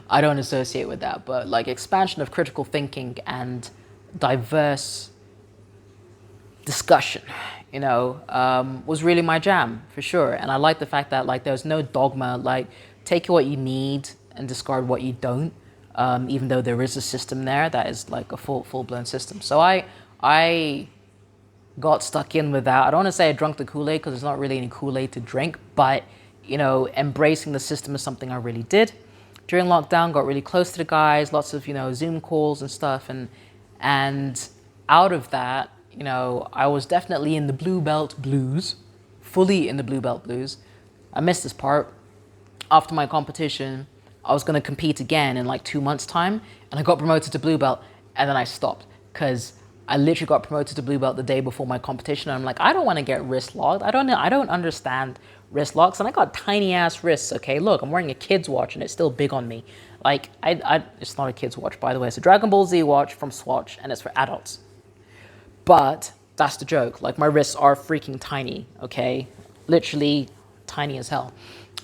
I don't associate with that, but like expansion of critical thinking and diverse discussion, you know, was really my jam for sure. And I like the fact that like there's no dogma, like take what you need and discard what you don't, even though there is a system there that is like a full-blown system. So I got stuck in with that. I don't want to say I drank the Kool-Aid, because there's not really any Kool-Aid to drink, but, you know, embracing the system is something I really did. During lockdown, got really close to the guys, lots of, you know, Zoom calls and stuff. And out of that, you know, I was definitely in the blue belt blues, fully in the blue belt blues. I missed this part. After my competition, I was going to compete again in like 2 months' time, and I got promoted to blue belt, and then I stopped, because I literally got promoted to blue belt the day before my competition, and I'm like, I don't want to get wrist locked. I don't understand wrist locks, and I got tiny ass wrists. Okay, look, I'm wearing a kid's watch, and it's still big on me. Like, it's not a kid's watch, by the way. It's a Dragon Ball Z watch from Swatch, and it's for adults. But that's the joke. Like, my wrists are freaking tiny. Okay, literally tiny as hell,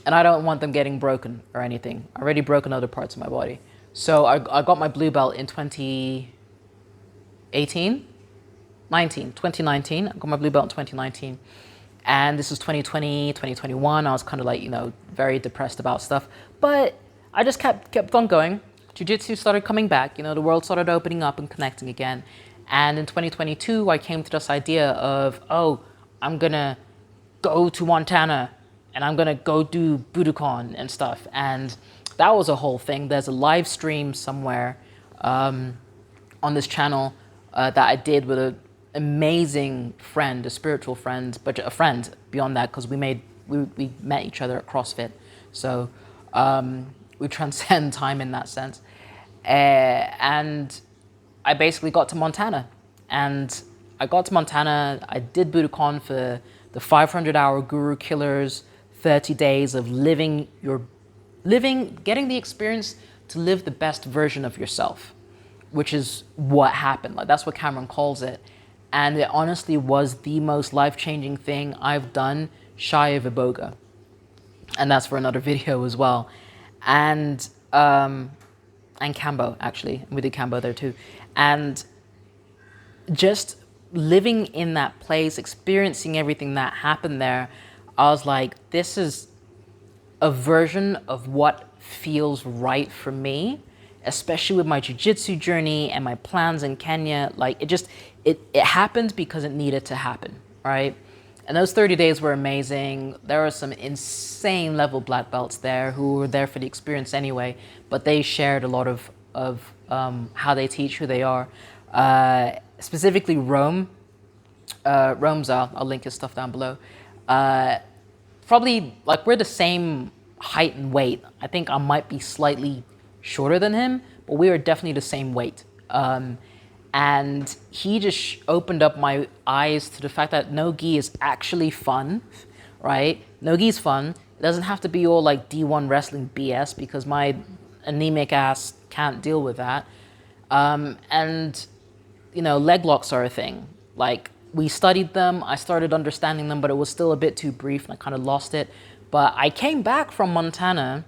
and I don't want them getting broken or anything. I already broken other parts of my body. So I got my blue belt in 2019. I got my blue belt in 2019. And this was 2020, 2021. I was kind of like, you know, very depressed about stuff. But I just kept on going. Jiu-jitsu started coming back. You know, the world started opening up and connecting again. And in 2022, I came to this idea of, oh, I'm going to go to Montana, and I'm going to go do Budokan and stuff. And that was a whole thing. There's a live stream somewhere on this channel that I did with an amazing friend, a spiritual friend, but a friend beyond that, because we met each other at CrossFit. So we transcend time in that sense. And I basically got to Montana. And I got to Montana. I did Budokan for the 500-hour Guru Killers, 30 days of living your getting the experience to live the best version of yourself, which is what happened. Like, that's what Cameron calls it. And it honestly was the most life-changing thing I've done shy of Iboga. And that's for another video as well. And Cambo, actually. We did Cambo there too. And just living in that place, experiencing everything that happened there, I was like, this is a version of what feels right for me, especially with my jiu-jitsu journey and my plans in Kenya. Like, it happened because it needed to happen, right? And those 30 days were amazing. There were some insane level black belts there who were there for the experience anyway, but they shared a lot of how they teach, who they are. Specifically Rome. Rome's, I'll link his stuff down below. Probably, like, we're the same height and weight. I think I might be slightly shorter than him, but we are definitely the same weight. And he just opened up my eyes to the fact that no-gi is actually fun, right? No-gi is fun. It doesn't have to be all like D1 wrestling BS, because my anemic ass can't deal with that. And, you know, leg locks are a thing. Like, we studied them, I started understanding them, but it was still a bit too brief and I kind of lost it. But I came back from Montana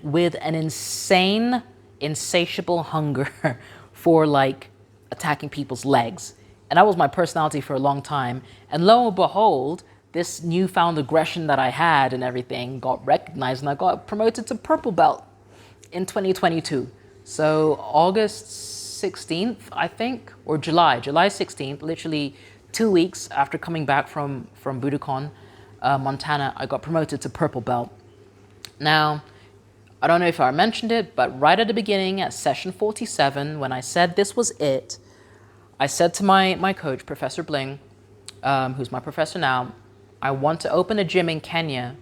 with an insane, insatiable hunger for, like, attacking people's legs. And that was my personality for a long time. And lo and behold, this newfound aggression that I had and everything got recognized, and I got promoted to purple belt in 2022. So August 16th, I think, or July 16th, literally 2 weeks after coming back from Budokan, Montana, I got promoted to purple belt. Now, I don't know if I mentioned it, but right at the beginning at session 47, when I said this was it, I said to my coach, Professor Bling, who's my professor now, I want to open a gym in Kenya,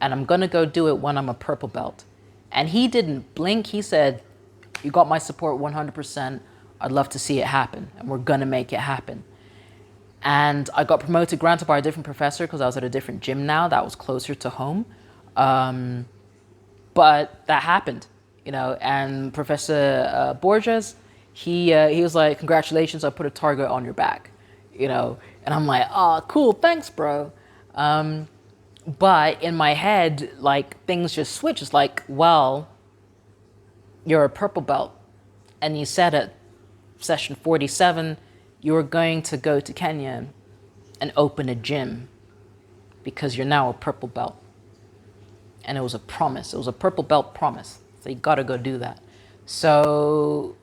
and I'm going to go do it when I'm a purple belt. And he didn't blink. He said, you got my support 100%. I'd love to see it happen, and we're going to make it happen. And I got promoted, granted by a different professor, because I was at a different gym now that was closer to home. But that happened, you know, and Professor Borges, he was like, congratulations, I put a target on your back, you know. And I'm like, oh, cool, thanks, bro. But in my head, like, things just switch. It's like, well, you're a purple belt, and you said at session 47, you were going to go to Kenya and open a gym because you're now a purple belt. And it was a promise. It was a purple belt promise. So you got to go do that. So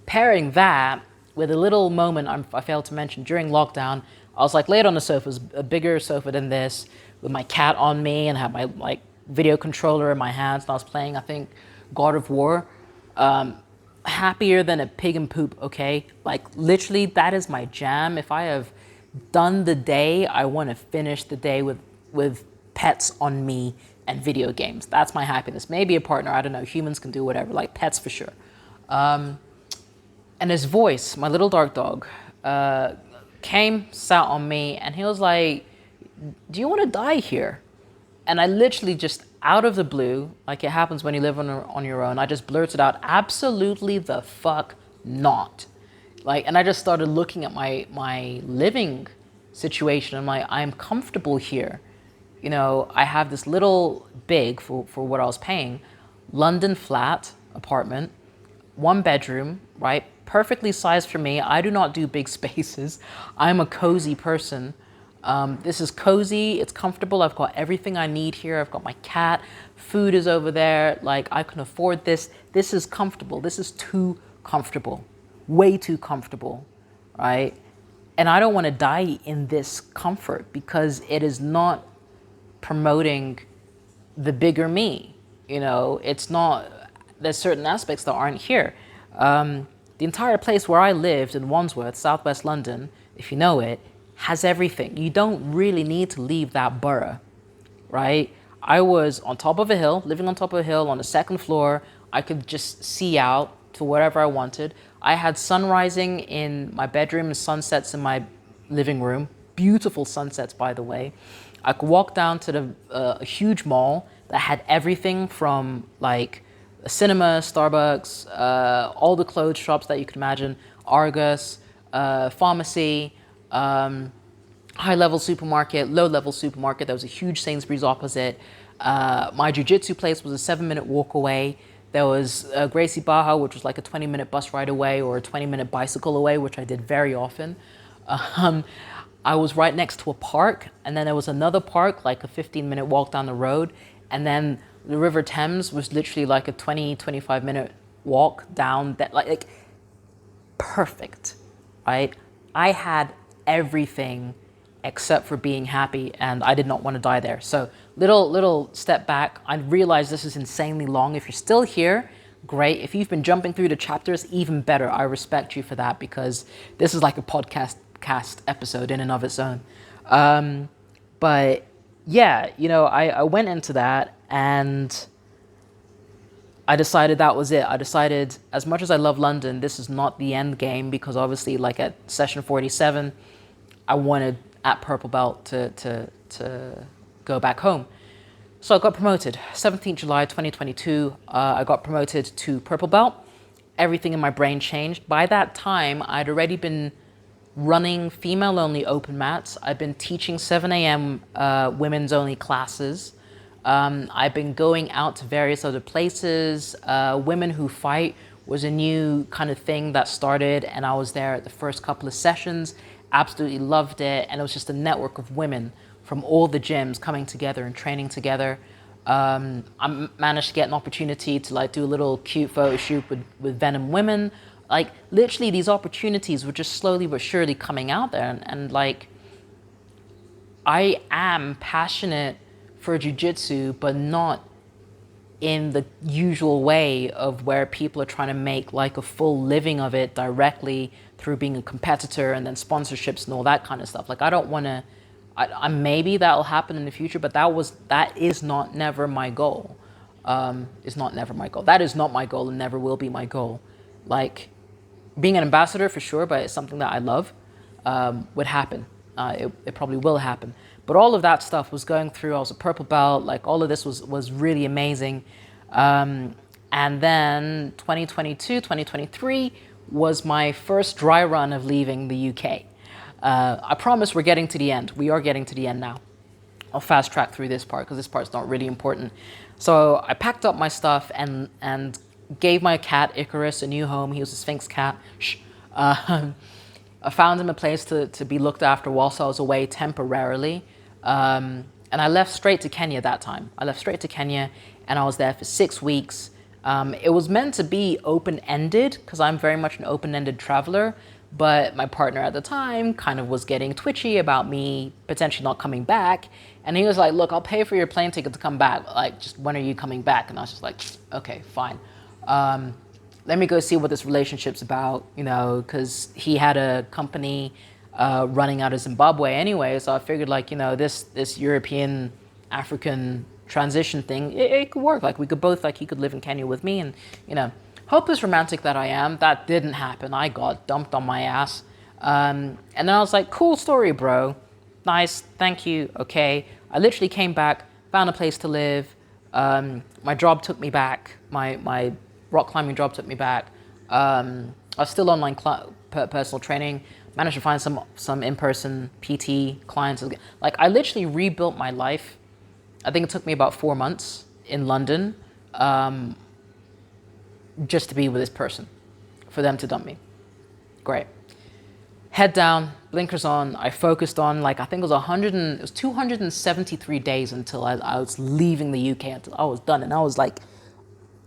pairing that with a little moment I failed to mention during lockdown, I was like laid on the sofa, a bigger sofa than this, with my cat on me, and had my like video controller in my hands, and I was playing, I think, God of War. Happier than a pig and poop, okay? Like, literally, that is my jam. If I have done the day, I want to finish the day with pets on me and video games. That's my happiness. Maybe a partner, I don't know. Humans can do whatever, like pets for sure. And his voice, my little dark dog, came, sat on me, and he was like, do you want to die here? And I literally just, out of the blue, like it happens when you live on your own, I just blurted out, absolutely the fuck not. Like, and I just started looking at my living situation. I'm like, I'm comfortable here. You know, I have this little big, for what I was paying, London flat apartment, 1 bedroom, right? Perfectly sized for me. I do not do big spaces. I'm a cozy person. This is cozy, it's comfortable, I've got everything I need here, I've got my cat, food is over there, like I can afford this. This is comfortable, this is too comfortable, way too comfortable, right? And I don't want to die in this comfort because it is not promoting the bigger me, you know, it's not, there's certain aspects that aren't here. The entire place where I lived in Wandsworth, Southwest London, if you know it, has everything. You don't really need to leave that borough, right? I was on top of a hill, living on top of a hill on the 2nd floor. I could just see out to wherever I wanted. I had sun rising in my bedroom and sunsets in my living room. Beautiful sunsets, by the way. I could walk down to a huge mall that had everything from like a cinema, Starbucks, all the clothes shops that you could imagine, Argos, pharmacy, high-level supermarket, low-level supermarket. There was a huge Sainsbury's opposite. My jiu-jitsu place was a 7-minute walk away. There was Gracie Barra, which was like a 20-minute bus ride away or a 20-minute bicycle away, which I did very often. I was right next to a park, and then there was another park, like a 15-minute walk down the road. And then the River Thames was literally like a 25-minute walk down that, like perfect, right? I had everything except for being happy, and I did not want to die there. So little step back. I realize this is insanely long. If you're still here, great. If you've been jumping through the chapters, even better. I respect you for that, because this is like a podcast episode in and of its own. But yeah, you know, I went into that and I decided that was it. I decided, as much as I love London, this is not the end game, because obviously, like at session 47, I wanted at Purple Belt to go back home. So I got promoted. 17th July 2022, I got promoted to Purple Belt. Everything in my brain changed. By that time, I'd already been running female-only open mats. I've been teaching 7 a.m. Women's-only classes. I've been going out to various other places. Women Who Fight was a new kind of thing that started, and I was there at the first couple of sessions. Absolutely loved it, and it was just a network of women from all the gyms coming together and training together. I managed to get an opportunity to like do a little cute photo shoot with Venom Women. Like literally these opportunities were just slowly but surely coming out there. And like, I am passionate for jiu-jitsu, but not in the usual way of where people are trying to make like a full living of it directly through being a competitor and then sponsorships and all that kind of stuff. Like I don't want to, maybe that'll happen in the future, but that is not never my goal. It's not never my goal. That is not my goal and never will be my goal. Like being an ambassador for sure, but it's something that I love, would happen. It probably will happen. But all of that stuff was going through. I was a purple belt. Like all of this was really amazing. And then 2022, 2023 was my first dry run of leaving the UK. I promise we're getting to the end. We are getting to the end now. I'll fast track through this part because this part's not really important. So I packed up my stuff and gave my cat Icarus a new home. He was a Sphinx cat. I found him a place to be looked after whilst I was away temporarily. And I left straight to Kenya that time. I left straight to Kenya and I was there for 6 weeks. It was meant to be open-ended because I'm very much an open-ended traveler, but my partner at the time kind of was getting twitchy about me potentially not coming back. And he was like, look, I'll pay for your plane ticket to come back. Like, just when are you coming back? And I was just like, okay, fine. Let me go see what this relationship's about, you know, because he had a company running out of Zimbabwe anyway. So I figured, like, you know, this European African transition thing, it could work. Like, we could both, like, he could live in Kenya with me. And, you know, hopeless romantic that I am, that didn't happen. I got dumped on my ass. And then I was like, cool story, bro. Nice, thank you, okay. I literally came back, found a place to live. My job took me back. My rock climbing job took me back. I was still online personal training. Managed to find some in-person PT clients. Like, I literally rebuilt my life. I think it took me about 4 months in London just to be with this person, for them to dump me. Great. Head down, blinkers on. I focused on, like, I think it was 273 days until I was leaving the UK, until I was done. And I was like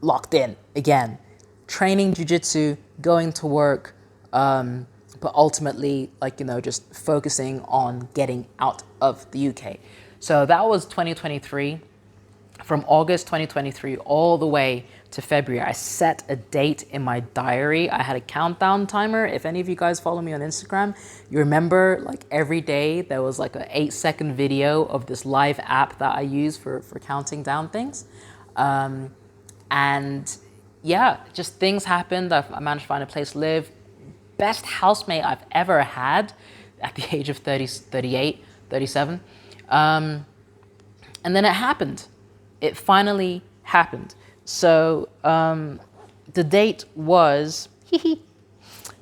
locked in again, training jiu-jitsu, going to work, but ultimately, like, you know, just focusing on getting out of the UK. So that was 2023. From August 2023 all the way to February, I set a date in my diary. I had a countdown timer. If any of you guys follow me on Instagram, you remember, like, every day there was like an 8-second video of this live app that I use for counting down things. And yeah, just things happened. I managed to find a place to live. Best housemate I've ever had at the age of 38, 37. And then it happened. it finally happened. So the date was,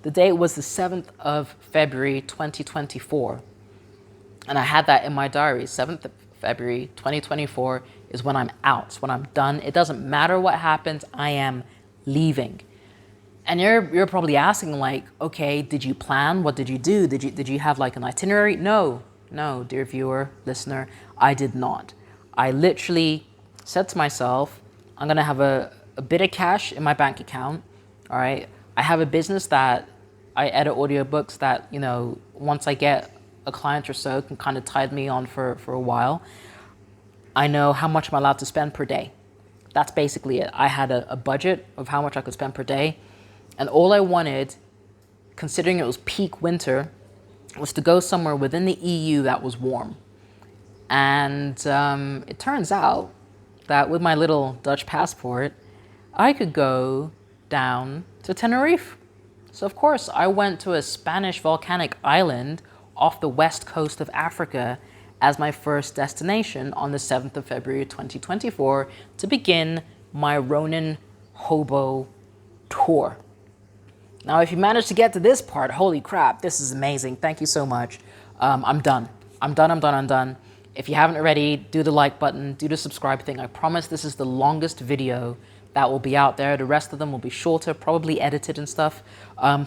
the date was the 7th of February, 2024. And I had that in my diary. 7th of February, 2024 is when I'm out, when I'm done. It doesn't matter what happens, I am leaving. And you're probably asking, like, okay, did you plan? What did you do? Did you have like an itinerary? No, dear viewer, listener, I did not. I literally said to myself, I'm gonna have a bit of cash in my bank account. All right. I have a business that I edit audiobooks that, you know, once I get a client or so can kind of tide me on for a while. I know how much I'm allowed to spend per day. That's basically it. I had a budget of how much I could spend per day. And all I wanted, considering it was peak winter, was to go somewhere within the EU that was warm. And it turns out that with my little Dutch passport, I could go down to Tenerife. So of course, I went to a Spanish volcanic island off the west coast of Africa as my first destination on the 7th of February 2024 to begin my Ronin Hobo tour. Now, if you managed to get to this part, holy crap, this is amazing. Thank you so much. I'm done. I'm done. If you haven't already, do the like button, do the subscribe thing. I promise this is the longest video that will be out there. The rest of them will be shorter, probably edited and stuff.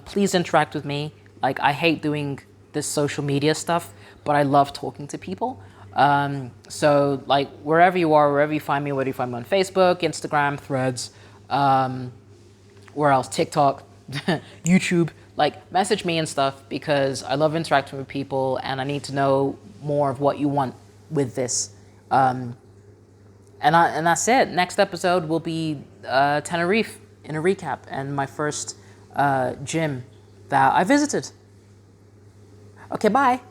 Please interact with me. Like, I hate doing this social media stuff, but I love talking to people. So like wherever you are, wherever you find me, whether you find me on Facebook, Instagram, Threads, where else, TikTok, YouTube, like message me and stuff, because I love interacting with people and I need to know more of what you want with this. And that's it. Next episode will be Tenerife in a recap and my first gym that I visited. Okay, bye.